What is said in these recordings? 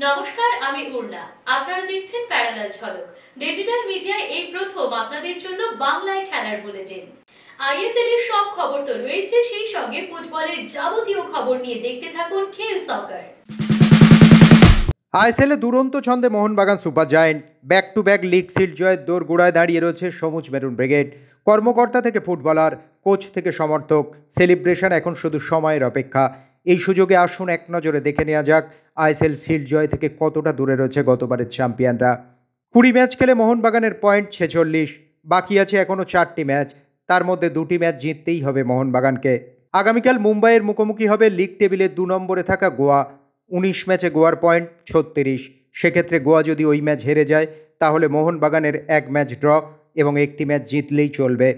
নমস্কার, আমি উর্না। আপনারা দেখছেন প্যারালাল ঝলক। ডিজিটাল মিডিয়ায় এই প্রথম আপনাদের জন্য বাংলায় খেলার বুলেটিন। আইএসএল এর সব খবর তো রয়েছে, সেই সঙ্গে ফুটবলের যাবতীয় খবর নিয়ে দেখতে থাকুন খেল সকার। আইএসএলে দুরন্ত ছন্দে Mohun Bagan super giant. Back to back league seat জয়ের দোরগোড়ায় দাঁড়িয়ে রয়েছে সবুজ মেরুন ব্রিগেড। কর্মকর্তা থেকে ফুটবলার, কোচ থেকে সমর্থক, সেলিব্রেশন এখন শুধু সময়ের অপেক্ষা। এই সুযোগে আসুন এক নজরে দেখে নেওয়া যাক আইএসএল সিট জয় থেকে কতটা দূরে রয়েছে গতবারের চ্যাম্পিয়নরা। 20 ম্যাচ খেলে মোহনবাগানের পয়েন্ট 46, বাকি আছে এখনও 4টি ম্যাচ। তার মধ্যে 2টি ম্যাচ জিততেই হবে মোহনবাগানকে। আগামীকাল মুম্বাইয়ের মুখোমুখি হবে লিগ টেবিলের 2 নম্বরে থাকা গোয়া। 19 ম্যাচে গোয়ার পয়েন্ট 36। সেক্ষেত্রে গোয়া যদি ওই ম্যাচ হেরে যায় তাহলে মোহনবাগানের 1 ম্যাচ ড্র এবং 1টি ম্যাচ জিতলেই চলবে।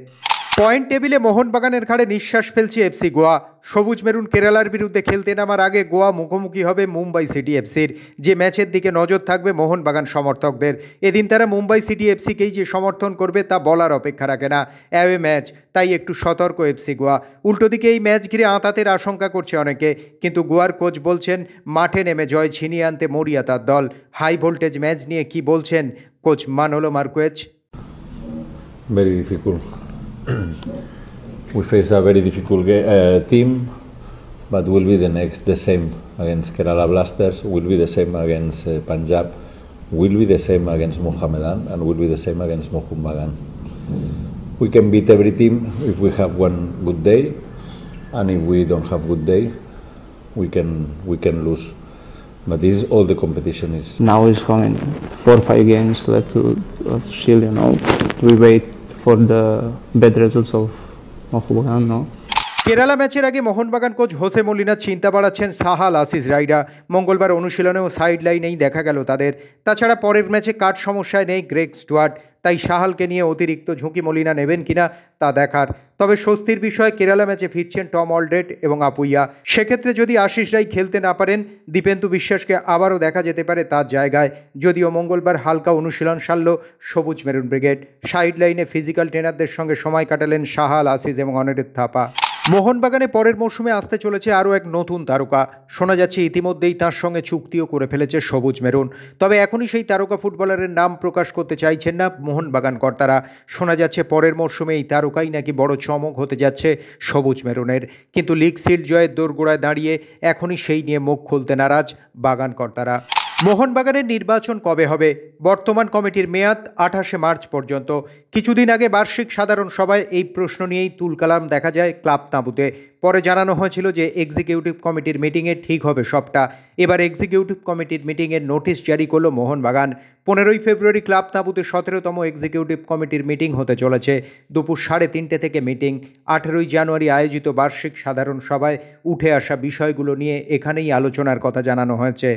পয়েন্ট টেবিলে মোহনবাগানের ঘাড়ে নিঃশ্বাস ফেলছে এফসি গোয়া। সবুজ মেরুন কেরালার বিরুদ্ধে খেলতে নামার আগে গোয়া মুখোমুখি হবে মুম্বাই সিটি এফসির, যে ম্যাচের দিকে নজর থাকবে মোহনবাগান সমর্থকদের। এদিন তারা মুম্বাই সিটি এফসিকেই যে সমর্থন করবে তা বলার অপেক্ষা রাখে না। অ্যাওয়ে ম্যাচ, তাই একটু সতর্ক এফসি গোয়া। উল্টো দিকে এই ম্যাচ ঘিরে আঁতাতের আশঙ্কা করছে অনেকে, কিন্তু গোয়ার কোচ বলছেন মাঠে নেমে জয় ছিনিয়ে আনতে মরিয়া তার দল। হাই ভোল্টেজ ম্যাচ নিয়ে কি বলছেন coach Manolo Marquez? Very difficult. We face a very difficult team, but will be the same against Kerala Blasters, will be the same against Punjab, will be the same against Mohammedan, and will be the same against Mohunbagan. We can beat every team if we have one good day, and if we don't have good day, we can lose. But this is all the competition is. Now it's coming 4 or 5 games left to shield, We wait for the bad results of Mohunbagan, Kerala ম্যাচের আগে Mohun Bagan coach Jose Molina চিন্তা বাড়াচ্ছেন সাহাল আসিস রাইডা। মঙ্গলবার অনুশীলনেও side লাইনেই দেখা গেল তাদের। তাছাড়া পরের ম্যাচে কাট সমস্যায় নেই গ্রেগ স্টুয়ার্ট, তাই সাহালকে নিয়ে অতিরিক্ত ঝুঁকি মলিনা নেবেন কিনা তা দেখার। তবে স্বস্তির বিষয় কেরালা ম্যাচে ফিরছেন টম অলড্রেট এবং আপুইয়া। সেক্ষেত্রে যদি আশিস রাই খেলতে না পারেন, দীপেন্দু বিশ্বাসকে আবারও দেখা যেতে পারে তার জায়গায়। যদিও মঙ্গলবার হালকা অনুশীলন সারল সবুজ মেরুন ব্রিগেড। সাইড লাইনে ফিজিক্যাল ট্রেনারদের সঙ্গে সময় কাটালেন সাহাল আসিস এবং অনিরুদ্ধ থাপা। মোহনবাগানে পরের মৌসুমে আসতে চলেছে আরও এক নতুন তারকা। শোনা যাচ্ছে ইতিমধ্যেই তার সঙ্গে চুক্তিও করে ফেলেছে সবুজ মেরুন। তবে এখনই সেই তারকা ফুটবলারের নাম প্রকাশ করতে চাইছেন না মোহনবাগান কর্তারা। শোনা যাচ্ছে পরের মৌসুমে এই তারকাই নাকি বড় চমক হতে যাচ্ছে সবুজ মেরুনের। কিন্তু লিগ সিট জয়ের দোরগোড়ায় দাঁড়িয়ে এখনই সেই নিয়ে মুখ খুলতে নারাজ বাগান কর্তারা। মোহনবাগানের নির্বাচন কবে হবে? বর্তমান কমিটির মেয়াদ 28শে মার্চ পর্যন্ত। কিছুদিন আগে বার্ষিক সাধারণ সভায় এই প্রশ্ন নিয়েই তুলকালাম দেখা যায় ক্লাব তাঁবুতে। পরে জানানো হয়েছিল যে এক্সিকিউটিভ কমিটির মিটিংয়ে ঠিক হবে সবটা। এবার এক্সিকিউটিভ কমিটির মিটিংয়ের নোটিশ জারি করল মোহনবাগান। 15ই ফেব্রুয়ারি ক্লাব তাঁবুতে 17তম এক্সিকিউটিভ কমিটির মিটিং হতে চলেছে। দুপুর 3:30 থেকে মিটিং। 18ই জানুয়ারি আয়োজিত বার্ষিক সাধারণ সভায় উঠে আসা বিষয়গুলো নিয়ে এখানেই আলোচনার কথা জানানো হয়েছে।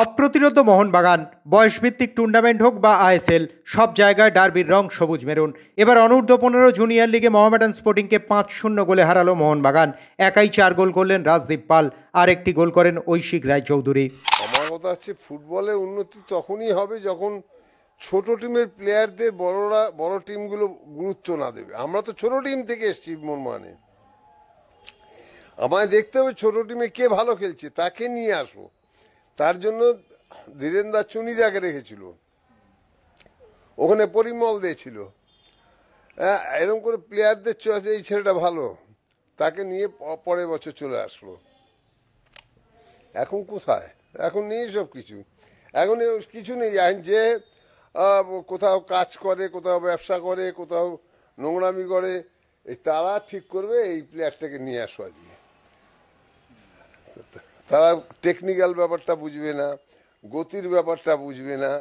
অপ্রতিরোধ মোহনবাগান। বয়সভিত্তিক টুর্নামেন্ট হোক বা আইএসএল, সব জায়গায় ডার্বির রং সবুজ মেরুন। এবার অনূর্ধ্ব 15 জুনিয়র লিগে মোহামেডান স্পোর্টিংকে 5-0 গোলে হারালো মোহনবাগান। একাই 4 গোল করলেন রাজদীপ পাল, আর একটি গোল করেন ঐশিক রায়চৌধুরী। আমার কথা হচ্ছে ফুটবলের উন্নতি তখনই হবে যখন ছোট টিমের প্লেয়ারদের বড় টিমগুলো গুরুত্ব না দেবে। আমরা তো ছোট টিম থেকে এসেছি মোহনবাগানে। আমায় দেখতে হবে ছোট টিমে কে ভালো খেলছে, তাকে নিয়ে আসবো। তার জন্য ধীরেন্দা চুনিদাকে রেখেছিল, ওখানে পরিমল দিয়েছিল। এরকম করে প্লেয়ারদের চয়েস, এই ছেলেটা ভালো, তাকে নিয়ে পরের বছর চলে আসলো। এখন কোথায়? এখন নেই সব কিছু। এখন কিছু নেই। যে কোথাও কাজ করে, কোথাও ব্যবসা করে, কোথাও নোংরামি করে, এই তারা ঠিক করবে এই প্লেয়ারটাকে নিয়ে আসো আজকে। তারা টেকনিক্যাল ব্যাপারটা বুঝবে না, গতির ব্যাপারটা বুঝবে না,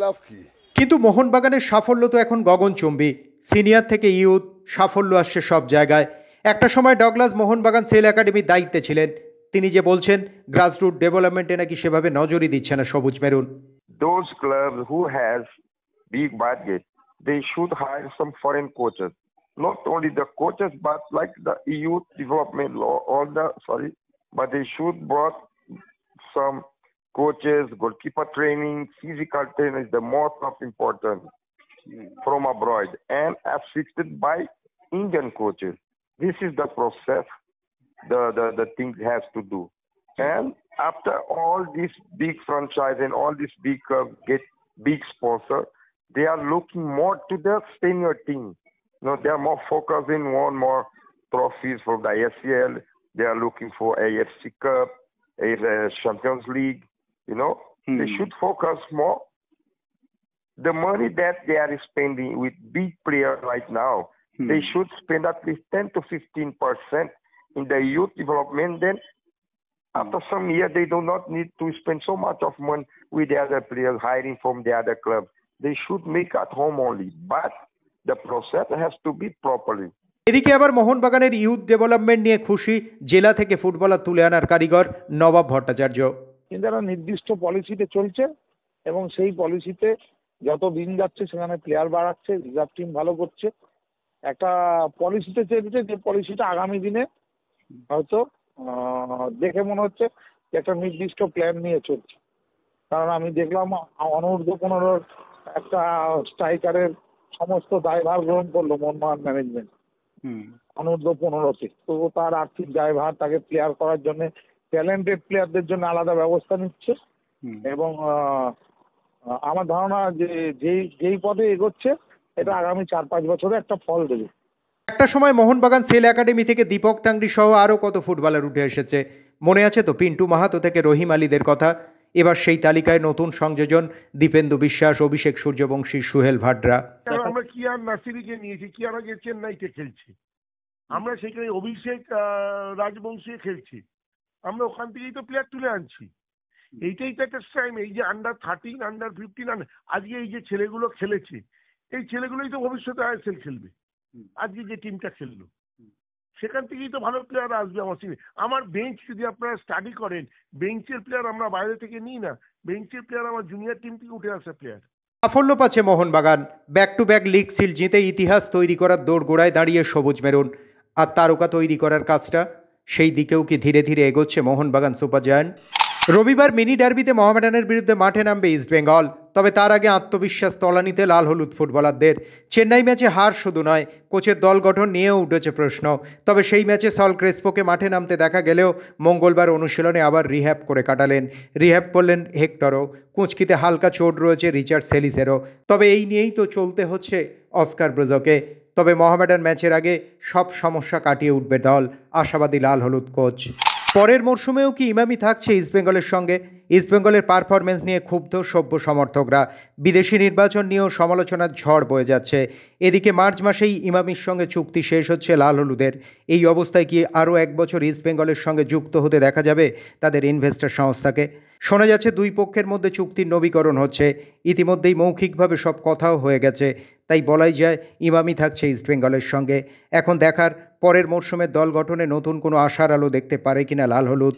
লাভ কি? কিন্তু মোহনবাগানের সাফল্য তো এখন গগনচুম্বী। সিনিয়র থেকে ইউথ সাফল্য আসছে সব জায়গায়। একটা সময় ডগলাস মোহনবাগান সেল একাডেমির দায়িত্বে ছিলেন। তিনি যে বলছেন গ্রাসরুট ডেভেলপমেন্টে নাকি সেভাবে নজরই দিচ্ছে না সবুজ maroon. Those clubs who has big budget, they should hire some foreign coaches. Not only the coaches, but like the youth development law, but they should brought some coaches, goalkeeper training, physical training is the most of important from abroad and assisted by Indian coaches. This is the process the thing has to do. And after all this big franchise and all this big get big sponsor, they are looking more to the senior team. They are more focusing on more trophies for the ACL. They are looking for AFC Cup, Champions League. They should focus more. The money that they are spending with big players right now, they should spend at least 10 to 15% in the youth development. Then, after some years, they do not need to spend so much of money with the other players hiring from the other clubs. They should make at home only, but the process has to be properly. এদিকে আবার মোহনবাগানের youth development নিয়ে খুশি জেলা থেকে footballer তুলে আনার কারিগর নবাব ভট্টাচার্য। কিন্তু একটা নির্দিষ্ট পলিসিতে চলছে এবং সেই পলিসিতে যত দিন যাচ্ছে সেখানে প্লেয়ার বাড়াচ্ছে, রিজার্ভ টিম ভালো করছে। একটা পলিসিতে চলছে যে পলিসিটা আগামী দিনে হয়তো দেখে মনে হচ্ছে যে একটা নির্দিষ্ট প্ল্যান নিয়ে চলছে। কারণ আমি দেখলাম অনূর্ধ্ব-15 একটা স্ট্রাইকারের সমস্ত দায়ভার গ্রহণ করলো মোহনবাগান ম্যানেজমেন্ট অনূর্ধ্ব-15-তে। তো তার আর্থিক দায়ভার, তাকে প্লেয়ার করার জন্য ট্যালেন্টেড প্লেয়ারদের জন্য আলাদা ব্যবস্থা নিচ্ছে এবং আমার ধারণা যে যেই পথে এগোচ্ছে এটা আগামী 4-5 বছরে একটা ফল দেবে। একটা সময় মোহনবাগান সেল একাডেমি থেকে দীপক টাংরি সহ আরও কত ফুটবলার উঠে এসেছে, মনে আছে তো পিন্টু মাহাতো থেকে রহিম আলীদের কথা। এবার সেই তালিকায় নতুন সংযোজন দীপেন্দু বিশ্বাস, অভিষেক সূর্যবংশী, সুহেল ভাড্রা। আমরা কিয়ার নাসিরিকে নিয়েছি, কিয়ার আগে চেন্নাইতে খেলছে, আমরা সেখানে অভিষেক রাজবংশী খেলছি, আমরা ওখান থেকেই তো প্লেয়ার তুলে আনছি। এইটাই তো একটা টাইম। এই যে আন্ডার-13, আন্ডার-15, আজকে এই যে ছেলেগুলো খেলেছে, এই ছেলেগুলোই তো ভবিষ্যতে আইএসএল খেলবে। আজকে যে টিমটা খেললো সেখান থেকেই তো ভালো প্লেয়ার আসবে। আমার বেঞ্চ যদি আপনারা স্টাডি করেন, বেঞ্চের প্লেয়ার আমরা বাইরে থেকে নিই না, বেঞ্চের প্লেয়ার আমার জুনিয়র টিম থেকে উঠে আসা প্লেয়ার। সাফল্য পাচ্ছে Mohun Bagan, back to back league seal জিতে ইতিহাস তৈরি করার দোরগোড়ায় দাঁড়িয়ে সবুজ মেরুন। আর তারকা তৈরি করার কাজটা সেই দিকেও কি ধীরে ধীরে এগোচ্ছে মোহনবাগান সুপার জায়ান্ট? রবিবার মিনি ডার্বিতে মোহামেডানের বিরুদ্ধে মাঠে নামবে ইস্টবেঙ্গল। তবে তার আগে আত্মবিশ্বাস তলানিতে লাল হলুদ ফুটবলারদের। চেন্নাই ম্যাচে হার শুধু নয়, কোচের দল গঠন নিয়েও উঠেছে প্রশ্ন। তবে সেই ম্যাচে সল ক্রেসপোকে মাঠে নামতে দেখা গেলেও মঙ্গলবার অনুশীলনে আবার রিহ্যাব করে কাটালেন। রিহ্যাব করলেন হেক্টরও, কুঁচকিতে হালকা চোট রয়েছে রিচার্ড সেলিসেরও। তবে এই নিয়েই তো চলতে হচ্ছে অস্কার ব্রুজোকে। তবে মোহামেডান ম্যাচের আগে সব সমস্যা কাটিয়ে উঠবে দল, আশাবাদী লাল হলুদ কোচ। পরের মরশুমেও কি ইমামি থাকছে ইস্টবেঙ্গলের সঙ্গে? ইস্টবেঙ্গলের পারফরমেন্স নিয়ে ক্ষুব্ধ সভ্য সমর্থকরা। বিদেশি নির্বাচন নিয়েও সমালোচনার ঝড় বয়ে যাচ্ছে। এদিকে মার্চ মাসেই ইমামির সঙ্গে চুক্তি শেষ হচ্ছে লাল হলুদের। এই অবস্থায় কি আরও 1 বছর ইস্টবেঙ্গলের সঙ্গে যুক্ত হতে দেখা যাবে তাদের ইনভেস্টর সংস্থাকে? শোনা যাচ্ছে দুই পক্ষের মধ্যে চুক্তির নবীকরণ হচ্ছে। ইতিমধ্যেই মৌখিকভাবে সব কথাও হয়ে গেছে। তাই বলাই যায় ইমামি থাকছে ইস্টবেঙ্গলের সঙ্গে। এখন দেখার পরের মরশুমের দল গঠনে নতুন কোনো আশার আলো দেখতে পারে কিনা লাল হলুদ।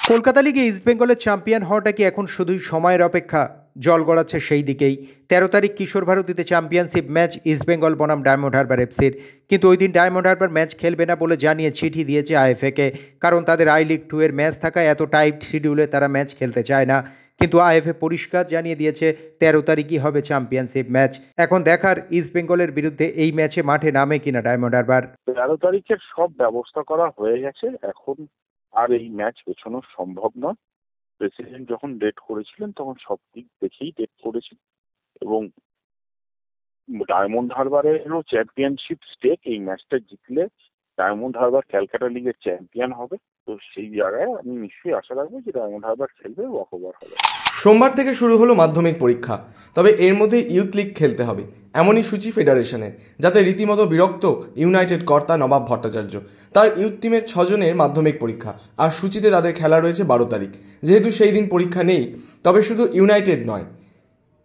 কলকাতা লিগে ইস্টবেঙ্গলের চ্যাম্পিয়ন হওয়াটা কি এখন শুধুই সময়ের অপেক্ষা? জল গড়াচ্ছে সেই দিকেই। 13 তারিখ কিশোর ভারতীতে চ্যাম্পিয়নশিপ ম্যাচ ইস্টবেঙ্গল বনাম ডায়মন্ড হারবার এফসির। কিন্তু ওই দিন ডায়মন্ড হারবার ম্যাচ খেলবে না বলে জানিয়ে চিঠি দিয়েছে আইএফএকে। কারণ তাদের আই লিগ 2 এর ম্যাচ থাকায় এত টাইট শিডিউলে তারা ম্যাচ খেলতে চায় না। কিন্তু আইএফএ পরিষ্কার জানিয়ে দিয়েছে 13 তারিখই হবে চ্যাম্পিয়নশিপ ম্যাচ। এখন দেখার ইস্টবেঙ্গলের বিরুদ্ধে এই ম্যাচে মাঠে নামে কিনা ডায়মন্ড হারবার। 13 তারিখের সব ব্যবস্থা করা হয়ে গেছে, এখন আর এই ম্যাচ পেছানো সম্ভব নয়। প্রেসিডেন্ট যখন ডেট করেছিলেন তখন সব দিক দেখেই ডেট করেছিলেন এবং ডায়মন্ড হারবারেরও চ্যাম্পিয়নশিপ স্টেক। এই ম্যাচটা জিতলে ডায়মন্ড হারবার ক্যালকাটা লিগের চ্যাম্পিয়ন হবে। তো সেই জায়গায় আমি নিশ্চয়ই আশা রাখবো যে ডায়মন্ড হারবার খেলবে, ওয়াকওভার হবে। সোমবার থেকে শুরু হলো মাধ্যমিক পরীক্ষা, তবে এর মধ্যে ইউথ লিগ খেলতে হবে এমনই সূচি ফেডারেশনের, যাতে রীতিমতো বিরক্ত ইউনাইটেড কর্তা নবাব ভট্টাচার্য। তার ইউথ টিমের 6 জনের মাধ্যমিক পরীক্ষা, আর সূচিতে তাদের খেলা রয়েছে 12 তারিখ। যেহেতু সেই দিন পরীক্ষা নেই, তবে শুধু ইউনাইটেড নয়,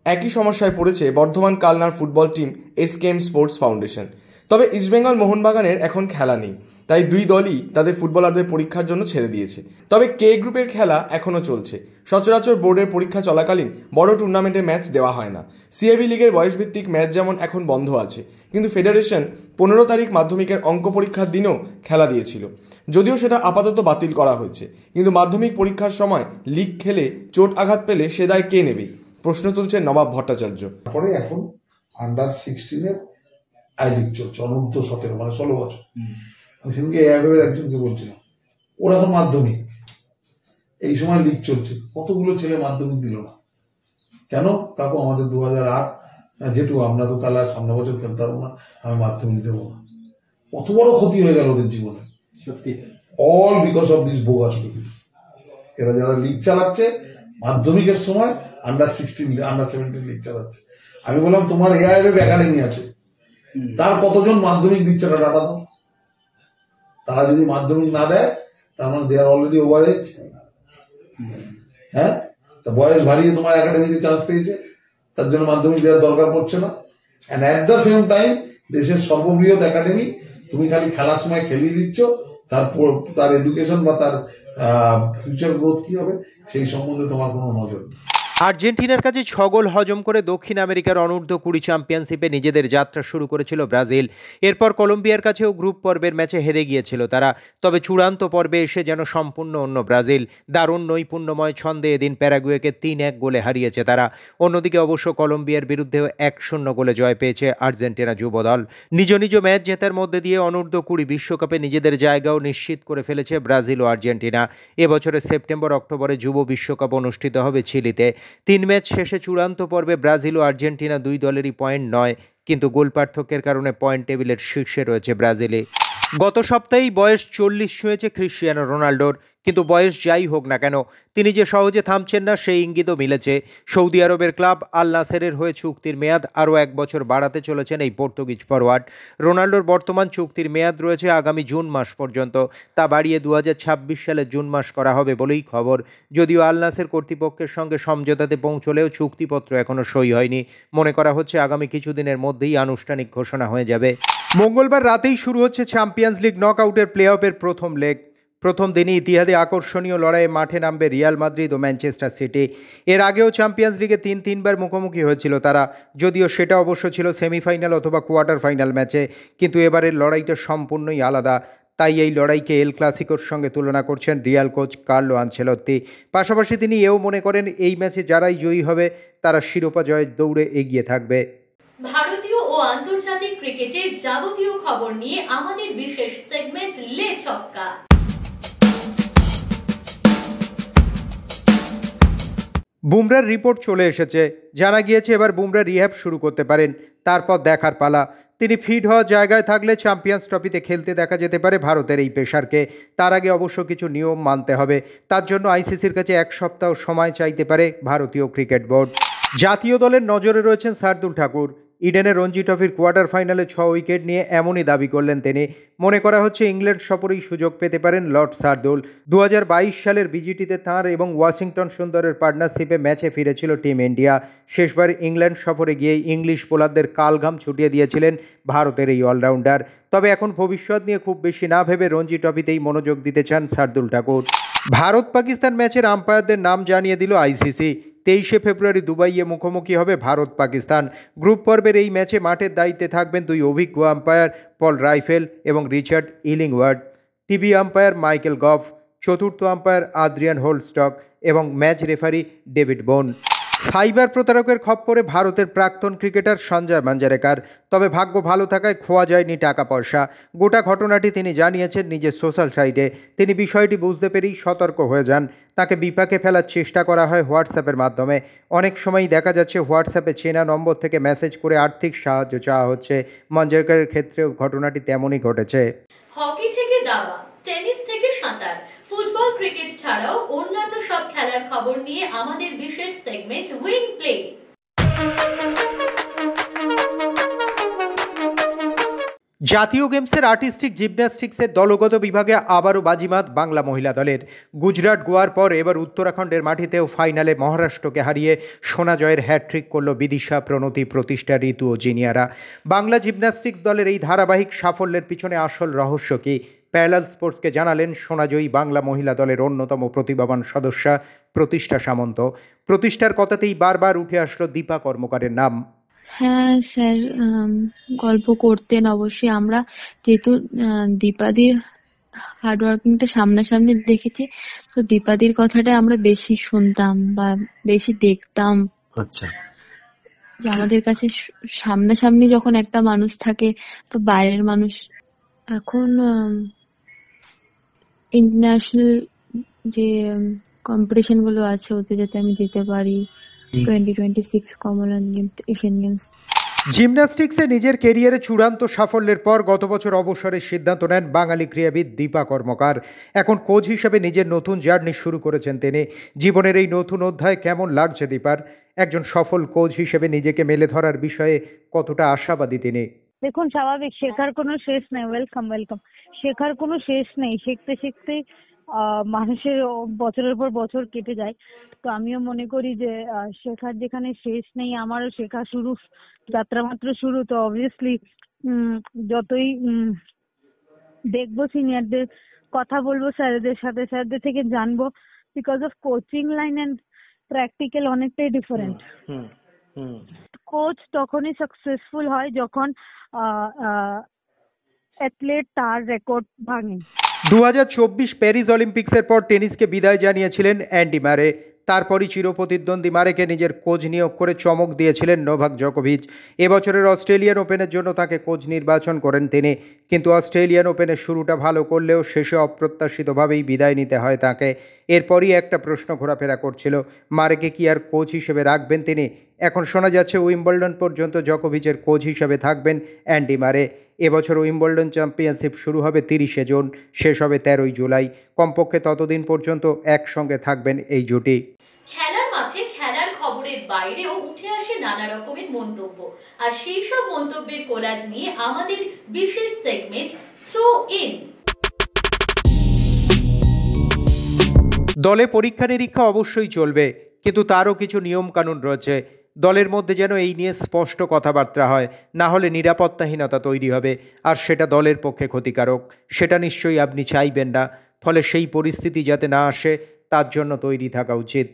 একই সমস্যায় পড়েছে বর্ধমান কালনার football team SKM sports foundation. তবে ইস্টবেঙ্গল মোহনবাগানের এখন খেলা নেই, তাই দুই দলই তাদের ফুটবলারদের পরীক্ষার জন্য ছেড়ে দিয়েছে। তবে কে গ্রুপের খেলা এখনও চলছে। সচরাচর বোর্ডের পরীক্ষা চলাকালীন বড় টুর্নামেন্টের ম্যাচ দেওয়া হয় না। সিএবি লিগের বয়সভিত্তিক ম্যাচ যেমন এখন বন্ধ আছে, কিন্তু ফেডারেশন 15 তারিখ মাধ্যমিকের অঙ্ক পরীক্ষার দিনও খেলা দিয়েছিল, যদিও সেটা আপাতত বাতিল করা হয়েছে। কিন্তু মাধ্যমিক পরীক্ষার সময় লিগ খেলে চোট আঘাত পেলে সে দায় কে নেবে, প্রশ্ন তুলছেন নবাব ভট্টাচার্য। তারপরে এখন আন্ডার-16 আই লিগ চলছে, অনূর্ধ্ব-17 মানে 16 বছর। আমি সেদিনকে একজনকে বলছিলাম, ওরা এখন মাধ্যমিক, এই সময় লিগ চলছে, কতগুলো ছেলে মাধ্যমিক দিল না কেন? কাকু আমাদের 2008 যেটু আমরা তো তাহলে সামনে বছর খেলতে পারবো না, আমি মাধ্যমিক দেবো না। কত বড় ক্ষতি হয়ে গেল ওদের জীবনে, সত্যি। All because of this bogus people. এরা যারা লিগ চালাচ্ছে মাধ্যমিকের সময় আন্ডার 16 আন্ডার 17 লিগ চালাচ্ছে। আমি বললাম তোমার এআইএফ একাডেমি আছে, তার কতজন মাধ্যমিক দিচ্ছে না টাকা দাও? তারা যদি মাধ্যমিক না দেয় তার মানে দে আর অলরেডি ওভার এজ। হ্যাঁ, তা বয়স বাড়িয়ে তোমার একাডেমিতে চান্স পেয়েছে, তার জন্য মাধ্যমিক দেওয়ার দরকার পড়ছে না। And at the same time দেশের সর্ববৃহৎ একাডেমি, তুমি খালি খেলার সময় খেলিয়ে দিচ্ছ, তার এডুকেশন বা তার ফিউচার গ্রোথ কি হবে সেই সম্বন্ধে তোমার কোনো নজর নেই। আর্জেন্টিনার কাছে 6 গোল হজম করে দক্ষিণ আমেরিকার অনূর্ধ্ব-20 চ্যাম্পিয়নশিপে নিজেদের যাত্রা শুরু করেছিল ব্রাজিল। এরপর কলম্বিয়ার কাছেও গ্রুপ পর্বের ম্যাচে হেরে গিয়েছিল তারা। তবে চূড়ান্ত পর্বে এসে যেন সম্পূর্ণ অন্য ব্রাজিল। দারুণ নৈপুণ্যময় ছন্দে এদিন প্যারাগুয়েকে 3-1 গোলে হারিয়েছে তারা। অন্যদিকে অবশ্য কলম্বিয়ার বিরুদ্ধেও 1-0 গোলে জয় পেয়েছে আর্জেন্টিনা যুব দল। নিজ নিজ ম্যাচ জেতার মধ্যে দিয়ে অনূর্ধ্ব-20 বিশ্বকাপে নিজেদের জায়গাও নিশ্চিত করে ফেলেছে ব্রাজিল ও আর্জেন্টিনা। এবছরের সেপ্টেম্বর-অক্টোবরে যুব বিশ্বকাপ অনুষ্ঠিত হবে চিলিতে। 3 ম্যাচ শেষে চূড়ান্ত পর্বে ব্রাজিল ও আর্জেন্টিনা দুই দলেরই পয়েন্ট 9, কিন্তু গোল পার্থক্যের কারণে পয়েন্ট টেবিলের শীর্ষে রয়েছে ব্রাজিলে। গত সপ্তাহেই বয়স 40 ছুঁয়েছে ক্রিশ্চিয়ানো রোনাল্ডোর, কিন্তু বয়স যাই হোক না কেন তিনি যে সহজে থামছেন না সেই ইঙ্গিতও মিলেছে। সৌদি আরবের ক্লাব আল নাসেরের হয়ে চুক্তির মেয়াদ আরও 1 বছর বাড়াতে চলেছেন এই পর্তুগিজ ফরওয়ার্ড। রোনাল্ডোর বর্তমান চুক্তির মেয়াদ রয়েছে আগামী জুন মাস পর্যন্ত, তা বাড়িয়ে 2026 সালের জুন মাস করা হবে বলেই খবর। যদিও আল নাসের কর্তৃপক্ষের সঙ্গে সমঝোতাতে পৌঁছলেও চুক্তিপত্র এখনও সই হয়নি। মনে করা হচ্ছে আগামী কিছুদিনের মধ্যেই আনুষ্ঠানিক ঘোষণা হয়ে যাবে। মঙ্গলবার রাতেই শুরু হচ্ছে চ্যাম্পিয়ন্স লিগ নকআউটের প্লে অফের প্রথম লেগ। প্রথম দিনই ইতিহাদে আকর্ষণীয় লড়াইয়ে মাঠে নামবে রিয়াল মাদ্রিদ ও ম্যানচেস্টার সিটি। এর আগেও চ্যাম্পিয়ন্স লিগে 3বার মুখোমুখি হয়েছিল তারা, যদিও সেটা অবশ্য ছিল সেমিফাইনাল অথবা কোয়ার্টার ফাইনাল ম্যাচে। কিন্তু এবারের লড়াইটা সম্পূর্ণই আলাদা। তাই এই লড়াইকে এল ক্লাসিকোর সঙ্গে তুলনা করছেন রিয়াল কোচ কার্লো আনচেলত্তি। পাশাপাশি তিনি এও মনে করেন এই ম্যাচে যারাই জয়ী হবে তারা শিরোপা জয়ের দৌড়ে এগিয়ে থাকবে। ভারতীয় ও আন্তর্জাতিক ক্রিকেটের যাবতীয় খবর নিয়ে আমাদের বিশেষ সেগমেন্ট লে ছক্কা। বুমরার রিপোর্ট চলে এসেছে। জানা গিয়েছে এবার বুমরা রিহ্যাব শুরু করতে পারেন। তারপর দেখার পালা। তিনি ফিট হওয়ার জায়গায় থাকলে চ্যাম্পিয়ন্স ট্রফিতে খেলতে দেখা যেতে পারে ভারতের এই পেসারকে। তার আগে অবশ্য কিছু নিয়ম মানতে হবে। তার জন্য আইসিসির কাছে 1 সপ্তাহ সময় চাইতে পারে ভারতীয় ক্রিকেট বোর্ড। জাতীয় দলের নজরে রয়েছেন শার্দুল ঠাকুর। ইডেনে রঞ্জি ট্রফির কোয়ার্টার ফাইনালে 6 উইকেট নিয়ে এমনই দাবি করলেন তিনি। মনে করা হচ্ছে ইংল্যান্ড সফরেই সুযোগ পেতে পারেন লর্ড শার্দুল। 2022 সালের বিজিটিতে তাঁর এবং ওয়াশিংটন সুন্দরের পার্টনারশিপে ম্যাচে ফিরেছিল টিম ইন্ডিয়া। শেষবার ইংল্যান্ড সফরে গিয়ে ইংলিশ বোলারদের কালঘাম ছুটিয়ে দিয়েছিলেন ভারতের এই অলরাউন্ডার। তবে এখন ভবিষ্যৎ নিয়ে খুব বেশি না ভেবে রঞ্জি ট্রফিতেই মনোযোগ দিতে চান শার্দুল ঠাকুর। ভারত পাকিস্তান ম্যাচের আম্পায়ারদের নাম জানিয়ে দিল আইসিসি। 23শে ফেব্রুয়ারি দুবাইয়ে মুখোমুখি হবে ভারত পাকিস্তান। গ্রুপ পর্বের এই ম্যাচে মাঠের দায়িত্বে থাকবেন 2 অভিজ্ঞ আম্পায়ার পল রাইফেল এবং Richard Illingworth, TV umpire Michael Gough, চতুর্থ আম্পায়ার আদ্রিয়ান হোলস্টক এবং match referee David Boon. Cyber প্রতারকের খপ্পরে ভারতের প্রাক্তন ক্রিকেটার সঞ্জয় মাঞ্জারেকার। তবে ভাগ্য ভালো থাকায় খোয়া যায়নি টাকা পয়সা। গোটা ঘটনাটি তিনি জানিয়েছেন নিজের সোশ্যাল সাইটে। তিনি বিষয়টি বুঝতে পেরেই সতর্ক হয়ে যান। তাকে বিপাকে ফেলার চেষ্টা করা হয় হোয়াটসঅ্যাপের মাধ্যমে। অনেক সময়ই দেখা যাচ্ছে হোয়াটসঅ্যাপে চেনা নম্বর থেকে মেসেজ করে আর্থিক সাহায্য চাওয়া হচ্ছে। মাঞ্জারেকারের ক্ষেত্রেও ঘটনাটি তেমনই ঘটেছে। হকি থেকে দাবা, টেনিস থেকে সাঁতার, ফুটবল ক্রিকেট ছাড়াও অন্যান্য সব খেলার খবর নিয়ে আমাদের বিশেষ সেগমেন্ট উইং প্লে। জাতীয় গেমসের আর্টিস্টিক জিমন্যাস্টিক্সের দলগত বিভাগে আবারও বাজিমাত বাংলা মহিলা দলের। গুজরাট গোয়ার পর এবার উত্তরাখণ্ডের মাটিতেও ফাইনালে মহারাষ্ট্রকে হারিয়ে সোনা জয়ের হ্যাটট্রিক করল বিদিশা, প্রণতি, প্রতিষ্ঠা, ঋতু ও জিনিয়ারা। বাংলা জিমন্যাস্টিক্স দলের এই ধারাবাহিক সাফল্যের পিছনে আসল রহস্য কি? প্যারালাল স্পোর্টসকে জানালেন সোনাজয়ী বাংলা মহিলা দলের অন্যতম প্রতিভাবান সদস্যা প্রতিষ্ঠা সামন্ত। প্রতিষ্ঠার কথাতেই বারবার উঠে আসলো দীপা কর্মকারের নাম। হ্যাঁ স্যার, গল্প করতেন অবশ্যই। আমরা যেহেতু দীপাদির হার্ডওয়ার্কিংটা সামনাসামনি দেখেছি, তো দীপাদির কথাটা আমরা বেশি শুনতাম বা বেশি দেখতাম। আচ্ছা, যে আমাদের কাছে সামনাসামনি যখন একটা মানুষ থাকে তো বাইরের মানুষ। এখন ইন্টারন্যাশনাল যে কম্পিটিশন গুলো আছে ওতে যাতে আমি যেতে পারি। 2026 কমনওয়েলথ গেমস, এশিয়ান গেমস। জিমন্যাস্টিক্সে নিজের কেরিয়ারে চূড়ান্ত সাফল্যের পর গত বছর অবসরের সিদ্ধান্ত নেন বাঙালি ক্রীড়াবিদ দীপা কর্মকার। এখন কোচ হিসেবে নিজের নতুন জার্নি শুরু করেছেন তিনি। জীবনের এই নতুন অধ্যায় কেমন লাগছে দীপার? একজন সফল কোচ হিসেবে নিজেকে মেলে ধরার বিষয়ে কতটা আশাবাদী তিনি? দেখুন, স্বাভাবিক, শেখার কোনো শেষ নেই। ওয়েলকাম। শেখার কোনো শেষ নেই। শিখতে শিখতে মানুষের বছরের পর বছর কেটে যায়। তো আমিও মনে করি যে শেখার যেখানে শেষ নেই, আমারও শেখা শুরু, যাত্রা মাত্র শুরু। তো অবভিয়াসলি যতই দেখবো সিনিয়রদের, কথা বলবো স্যারদের সাথে, স্যারদের থেকে জানবো, because of coaching line and practical অনেকটাই ডিফারেন্ট। কোচ তখনই সাকসেসফুল হয় যখন অ্যাথলেট তার রেকর্ড ভাঙে। 2024 প্যারিস অলিম্পিক্সের পর টেনিসকে বিদায় জানিয়েছিলেন অ্যান্ডি মারে। তারপরই চিরপ্রতিদ্বন্দ্বী মারেকে নিজের কোচ নিয়োগ করে চমক দিয়েছিলেন নোভাক জোকোভিচ। এবছরের অস্ট্রেলিয়ান ওপেনের জন্য তাকে কোচ নির্বাচন করেন তিনি। কিন্তু অস্ট্রেলিয়ান ওপেনের শুরুটা ভালো করলেও শেষে অপ্রত্যাশিতভাবেই বিদায় নিতে হয় তাকে। এরপরই একটা প্রশ্ন ঘোরাফেরা করছিল, মারেকে কি আর কোচ হিসেবে রাখবেন তিনি? এখন শোনা যাচ্ছে উইম্বলডন পর্যন্ত জোকোভিচের কোচ হিসেবে থাকবেন অ্যান্ডি মারে। এবছর উইম্বলডন চ্যাম্পিয়নশিপ শুরু হবে 30শে জুন, শেষ হবে 13ই জুলাই। কমপক্ষে ততদিন পর্যন্ত একসঙ্গে থাকবেন এই জুটি। খেলার মাঠে খেলার খবরের বাইরেও উঠে আসে নানা রকমের মন্তব্য, আর সেই সব মন্তব্যের কোলাজ নিয়ে আমাদের বিশেষ সেগমেন্ট থ্রো ইন। দলে পরীক্ষা নিরীক্ষা অবশ্যই চলবে, কিন্তু তারও কিছু নিয়ম কানুন রয়েছে। দলের মধ্যে যেন এই নিয়ে স্পষ্ট কথাবার্তা হয়, না হলে নিরাপত্তাহীনতা তৈরি হবে, আর সেটা দলের পক্ষে ক্ষতিকারক। সেটা নিশ্চয়ই আপনি চাইবেন না। ফলে সেই পরিস্থিতি যাতে না আসে তার জন্য তৈরি থাকা উচিত।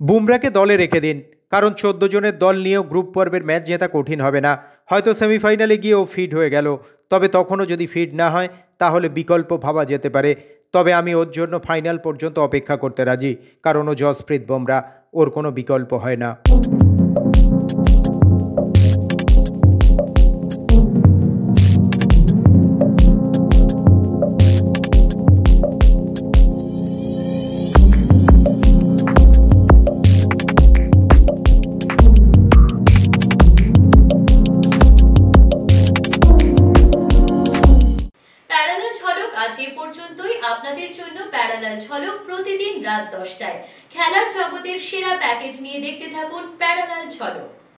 বুমরাকে দলে রেখে দিন, কারণ 14 জনের দল নিয়েও গ্রুপ পর্বের ম্যাচ জেতা কঠিন হবে না। হয়তো সেমিফাইনালে গিয়েও ফিট হয়ে গেল, তবে তখনও যদি ফিট না হয় তাহলে বিকল্প ভাবা যেতে পারে। তবে আমি ওর জন্য ফাইনাল পর্যন্ত অপেক্ষা করতে রাজি, কারণ ও জসপ্রীত বুমরা, ওর কোনো বিকল্প হয় না। আজ এ পর্যন্তই। আপনাদের জন্য প্যারালাল ঝলক প্রতিদিন রাত 10টায়। খেলার জগতের সেরা প্যাকেজ নিয়ে দেখতে থাকুন প্যারালাল ঝলক।